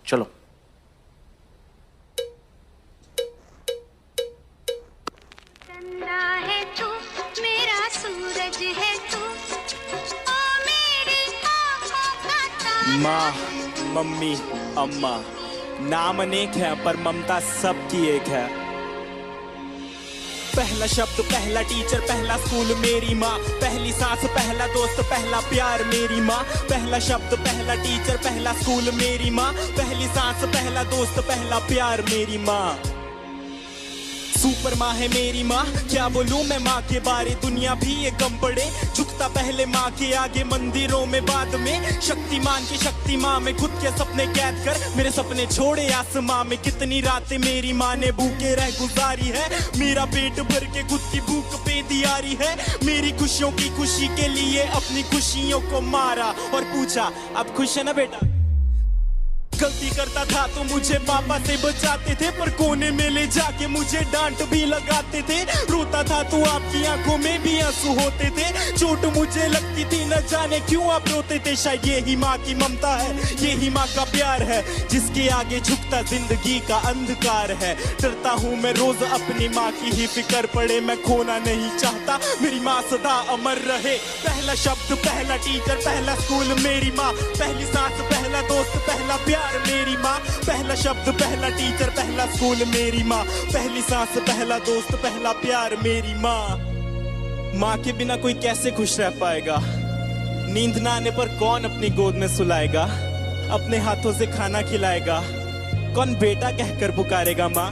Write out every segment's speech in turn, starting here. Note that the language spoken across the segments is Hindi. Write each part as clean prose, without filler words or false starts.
चलो। चंदा है तू, मेरा सूरज है तू, ओ मेरी आँखों का तारा। माँ, मम्मी, अम्मा, नाम अनेक है पर ममता सबकी एक है। पहला शब्द, पहला टीचर, पहला स्कूल मेरी माँ, पहली सांस, पहला दोस्त, पहला प्यार मेरी माँ। पहला शब्द, पहला टीचर, पहला स्कूल मेरी माँ, पहली सांस, पहला दोस्त, पहला प्यार मेरी माँ। सुपर माँ है मेरी माँ, क्या बोलूं मैं माँ के बारे, दुनिया भी ये कम पड़े। झुकता पहले माँ के आगे, मंदिरों में बाद में। शक्तिमान की शक्ति माँ में खुद के सपने कैद कर मेरे सपने छोड़े आसमां में। कितनी रातें मेरी माँ ने भूखे रह गुजारी है, मेरा पेट भर के खुद की भूख पे दियारी है। मेरी खुशियों की खुशी के लिए अपनी खुशियों को मारा और पूछा अब खुश है ना बेटा। गलती करता था तो मुझे पापा से बचाते थे, पर कोने में ले जाके मुझे डांट भी लगाते थे। रोता था तो आपकी आंखों में भी आंसू होते थे, चोट मुझे लगती थी न जाने क्यों आप रोते थे। शायद यही माँ की ममता है, यही माँ का प्यार है, जिसके आगे झुकता जिंदगी का अंधकार है। डरता हूँ मैं रोज अपनी माँ की ही फिक्र पड़े, मैं खोना नहीं चाहता मेरी माँ सदा अमर रहे। पहला शब्द, पहला टीचर, पहला स्कूल मेरी माँ, पहली सांस, पहला दोस्त, पहला प्यार मेरी माँ। पहला शब्द, पहला टीचर, पहला स्कूल मेरी माँ, पहली सांस, पहला दोस्त, पहला प्यार मेरी माँ। माँ के बिना कोई कैसे खुश रह पाएगा, नींद ना आने पर कौन अपनी गोद में सुलाएगा, अपने हाथों से खाना खिलाएगा, कौन बेटा कहकर पुकारेगा माँ।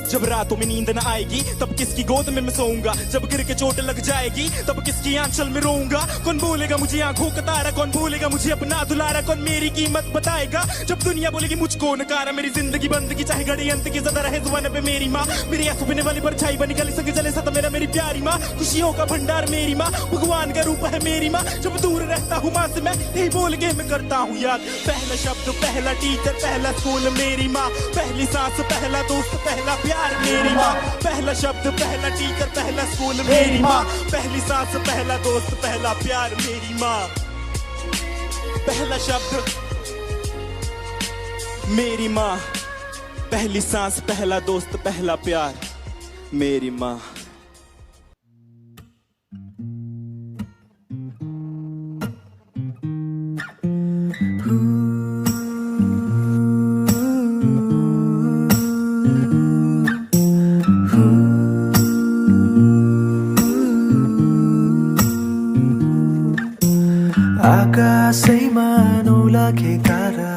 जब रातों में नींद न आएगी तब किसकी गोद में मैं सोऊंगा, जब गिर के चोट लग जाएगी तब किसकी आंचल में रोऊंगा। कौन बोलेगा मुझे आंखों का तारा, कौन बोलेगा मुझे अपना दुलारा, कौन मेरी कीमत बताएगा जब दुनिया बोलेगी मुझको नकारा। मेरी जिंदगी बंदगी चाहे घड़ी अंत की ज्यादा रहे जुबान पे मेरी माँ, मेरी आंसू पीने वाली परछाई बनी गली संग जले सता मेरा मेरी प्यारी माँ। खुशियों का भंडार मेरी माँ, भगवान का रूप है मेरी माँ। जब दूर रहता हूँ माँ से मैं यही बोल के मैं करता हूँ याद। पहला शब्द, पहला टीचर, पहला स्कूल मेरी माँ, पहली सांस, पहला दोस्त, पहला प्यार मेरी माँ। पहला शब्द, पहला टीचर, पहला स्कूल मेरी माँ, पहली सांस, पहला दोस्त, पहला प्यार मेरी माँ। पहला शब्द मेरी माँ, पहली सांस, पहला दोस्त, पहला प्यार मेरी माँ। आकाशैमा नौलाखे तारा,